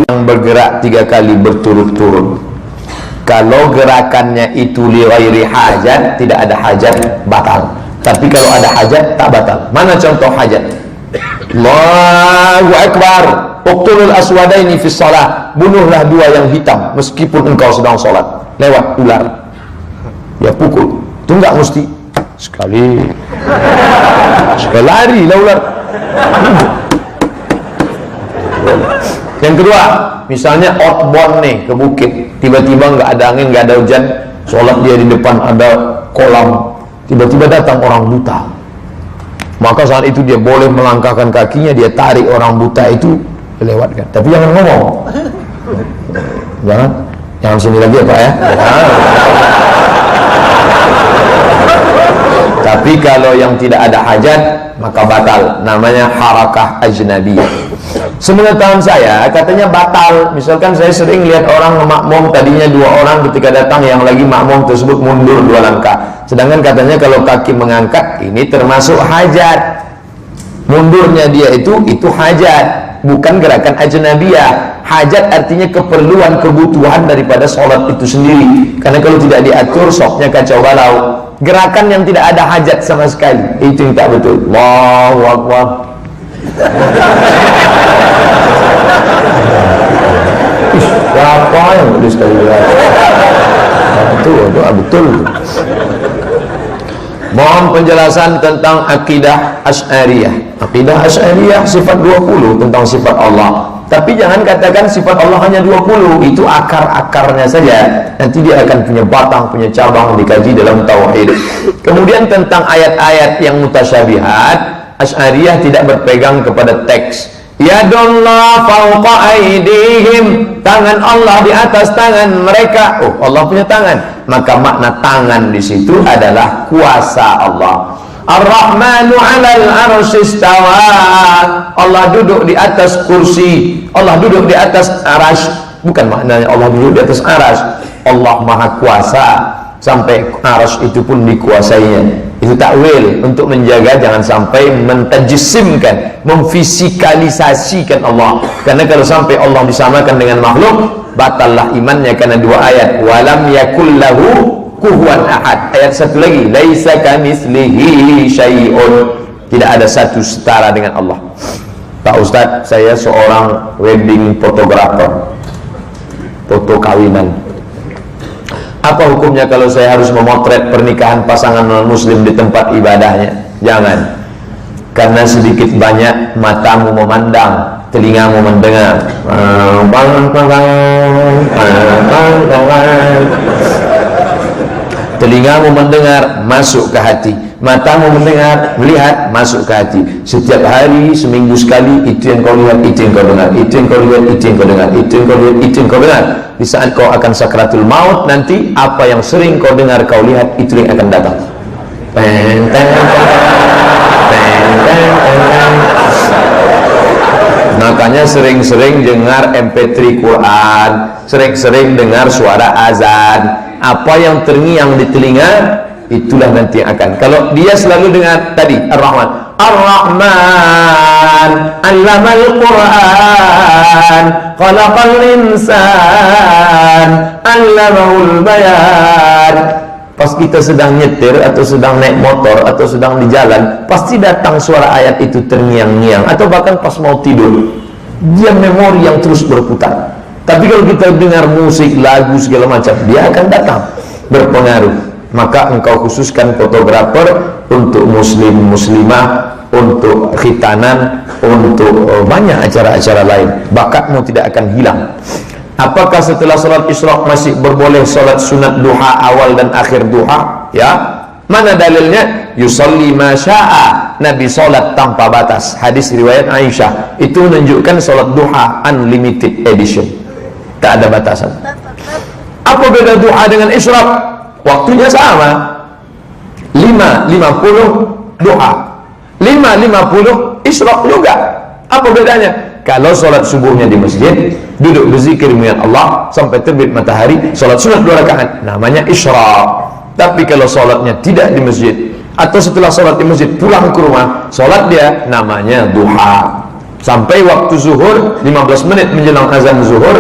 yang bergerak 3 kali berturut-turut. Kalau gerakannya itu li ghairi hajat, tidak ada hajat, batal. Tapi kalau ada hajat, tak batal. Mana contoh hajat? Allahu Akbar, uqtulul aswadaini fi shalah, bunuhlah 2 yang hitam meskipun engkau sedang sholat. Lewat ular, ya pukul. Itu enggak mesti sekali lari lah ular. Yang kedua, misalnya outbound nih ke bukit, tiba-tiba nggak ada angin, nggak ada hujan, sholat dia di depan ada kolam, tiba-tiba datang orang buta, maka saat itu dia boleh melangkahkan kakinya, dia tarik orang buta itu dilewatkan, tapi jangan ngomong, jangan sini lagi ya Pak ya. Tapi kalau yang tidak ada hajat, maka batal, namanya harakah ajnabiyah. Sepengetahuan saya katanya batal. Misalkan saya sering lihat orang makmum, tadinya 2 orang, ketika datang yang lagi makmum tersebut mundur 2 langkah, sedangkan katanya kalau kaki mengangkat ini termasuk hajat. Mundurnya dia itu hajat, bukan gerakan ajnabiyah. Hajat artinya keperluan, kebutuhan daripada sholat itu sendiri, karena kalau tidak diatur sopnya kacau balau. Gerakan yang tidak ada hajat sama sekali, itu yang tak betul. Allahu Akbar. Siapa yang boleh sekali betul. Mohon penjelasan tentang akidah Asy'ariyah. Akidah Asy'ariyah sifat 20 tentang sifat Allah. Tapi jangan katakan sifat Allah hanya 20, itu akar-akarnya saja. Nanti dia akan punya batang, punya cabang, dikaji dalam tauhid. Kemudian tentang ayat-ayat yang mutasyabihat, Asy'ariyah tidak berpegang kepada teks. Yadullah fawqa aydihim, tangan Allah di atas tangan mereka. Oh, Allah punya tangan, maka makna tangan di situ adalah kuasa Allah. Ar-Rahmanu 'alal 'arsy istawa, Allah duduk di atas kursi, Allah duduk di atas arasy. Bukan maknanya Allah duduk di atas arasy, Allah maha kuasa sampai arasy itu pun dikuasainya. Itu takwil untuk menjaga jangan sampai mentajissimkan, memfisikalisasikan Allah. Karena kalau sampai Allah disamakan dengan makhluk, batallah imannya karena 2 ayat. Walam yakul lahu kuhuwan ahad. Ayat 1 lagi, laisa kamitslihi syai'un, tidak ada satu setara dengan Allah. Pak Ustadz, saya seorang wedding photographer, foto kawinan. Apa hukumnya kalau saya harus memotret pernikahan pasangan non-muslim di tempat ibadahnya? Jangan, karena sedikit banyak matamu memandang, telingamu mendengar, telingamu mendengar masuk ke hati, matamu mendengar, melihat masuk ke hati. Setiap hari, seminggu sekali, itu yang kau lihat, itu yang kau dengar, itu yang kau lihat, itu yang kau dengar, itu yang kau lihat, itu yang kau dengar. Di saat kau akan sakratul maut nanti, apa yang sering kau dengar, kau lihat, itu yang akan datang. Makanya sering-sering dengar MP3 Quran, sering-sering dengar suara azan. Apa yang terngiang di telinga, itulah nanti yang akan. Kalau dia selalu dengar tadi Ar-Rahman, Ar-Rahman 'allamal Qur'an, khalaqal insan, 'allamahul bayan. Pas kita sedang nyetir atau sedang naik motor atau sedang di jalan, pasti datang suara ayat itu terngiang-ngiang, atau bahkan pas mau tidur, dia memori yang terus berputar. Tapi kalau kita dengar musik, lagu, segala macam, dia akan datang, berpengaruh. Maka engkau khususkan fotografer untuk muslim, muslimah, untuk khitanan, untuk banyak acara-acara lain. Bakatmu tidak akan hilang. Apakah setelah sholat isyraq masih berboleh sholat sunat duha awal dan akhir duha? Ya, mana dalilnya? Yusalli ma syaa, Nabi sholat tanpa batas. Hadis riwayat Aisyah, itu menunjukkan sholat duha unlimited edition, tak ada batasan. Apa beda duha dengan isyraq? Waktunya sama, 5.50 duha, 5.50 isyraq juga. Apa bedanya? Kalau sholat subuhnya di masjid, duduk berzikir mengingat Allah sampai terbit matahari, sholat sunat 2 rakaat, namanya isyraq. Tapi kalau sholatnya tidak di masjid, atau setelah sholat di masjid pulang ke rumah, sholat dia namanya duha. sampai waktu zuhur 15 menit menjelang azan zuhur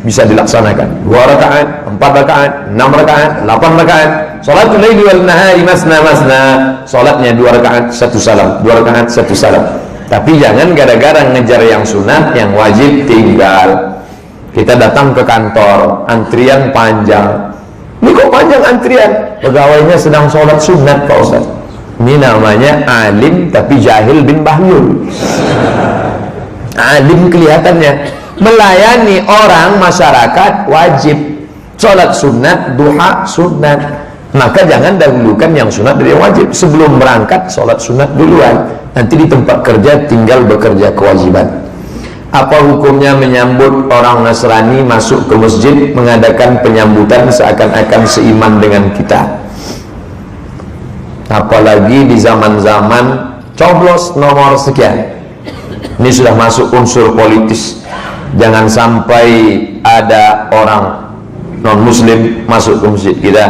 bisa dilaksanakan 2 rakaat, 4 rakaat, 6 rakaat, 8 rakaat. Salatul laili wal nahari masna masna, salatnya 2 rakaat 1 salam, 2 rakaat 1 salam. Tapi jangan gara-gara ngejar yang sunat, yang wajib tinggal. Kita datang ke kantor, antrian panjang. Ini kok panjang antrian? Pegawainya sedang sholat sunat Pak Ustaz. Ini namanya alim tapi jahil bin bahlul. Alim kelihatannya, melayani orang masyarakat wajib, sholat sunat, duha sunat. Maka jangan dahulukan yang sunat dari yang wajib. Sebelum berangkat sholat sunat duluan, nanti di tempat kerja tinggal bekerja kewajiban. Apa hukumnya menyambut orang Nasrani masuk ke masjid, mengadakan penyambutan seakan-akan seiman dengan kita? Apalagi di zaman-zaman coblos nomor sekian. Ini sudah masuk unsur politis. Jangan sampai ada orang non-muslim masuk ke masjid kita,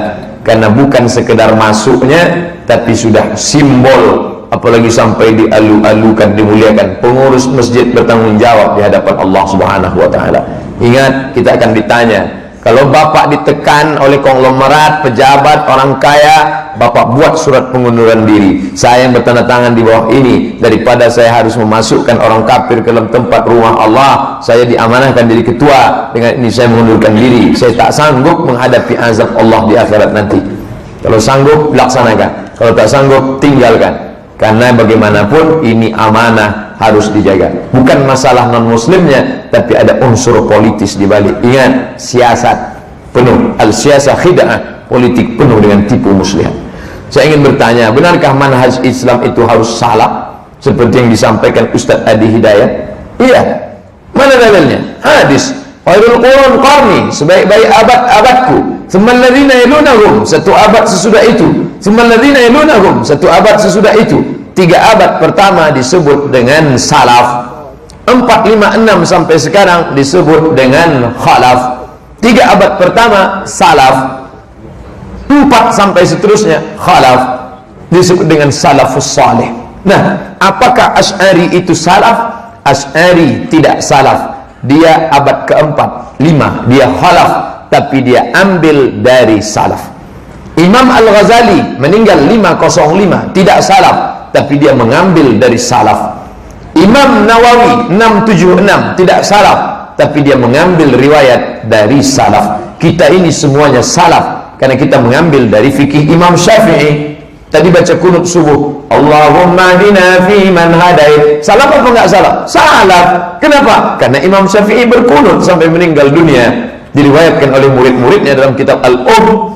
karena bukan sekedar masuknya, tapi sudah simbol. Apalagi sampai dialu-alukan, dimuliakan. Pengurus masjid bertanggung jawab di hadapan Allah Subhanahu wa ta'ala. Ingat, kita akan ditanya. Kalau bapak ditekan oleh konglomerat, pejabat, orang kaya, bapak buat surat pengunduran diri. Saya yang bertanda tangan di bawah ini, daripada saya harus memasukkan orang kafir ke dalam tempat rumah Allah, saya diamanahkan jadi ketua. Dengan ini saya mengundurkan diri. Saya tak sanggup menghadapi azab Allah di akhirat nanti. Kalau sanggup, laksanakan. Kalau tak sanggup, tinggalkan. Karena bagaimanapun ini amanah, harus dijaga. Bukan masalah non-muslimnya, tapi ada unsur politis di balik. Ingat, siasat penuh, al-siyasah khid'ah, politik penuh dengan tipu muslihat. Saya ingin bertanya, benarkah manhaj Islam itu harus salah seperti yang disampaikan Ustaz Adi Hidayat? Iya. Mana dalilnya? Hadis, khairul qurun qarni, sebaik-baik abad-abadku, tsummal ladzina yalunahum, satu abad sesudah itu, tsummal ladzina yalunahum, satu abad sesudah itu. 3 abad pertama disebut dengan salaf, 4, 5, 6 sampai sekarang disebut dengan khalaf. 3 abad pertama salaf, 4 sampai seterusnya khalaf, disebut dengan salafus salih. Nah, apakah Asy'ari itu salaf? Asy'ari tidak salaf. Dia abad keempat, 5, dia khalaf, tapi dia ambil dari salaf. Imam Al-Ghazali meninggal 505, tidak salaf, tapi dia mengambil dari salaf. Imam Nawawi 676, tidak salaf, tapi dia mengambil riwayat dari salaf. Kita ini semuanya salaf, karena kita mengambil dari fikih Imam Syafi'i. Tadi baca kunut subuh, Allahumma hdina fi man hadait. Salaf apa enggak salaf? Salaf. Kenapa? Karena Imam Syafi'i berkunut sampai meninggal dunia. Diriwayatkan oleh murid-muridnya dalam kitab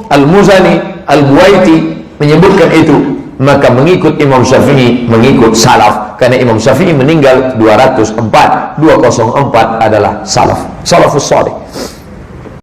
Al-Muzani, Al-Buwaiti menyebutkan itu. Maka mengikut Imam Syafi'i, mengikut salaf. Karena Imam Syafi'i meninggal 204 adalah salaf, salafus salih.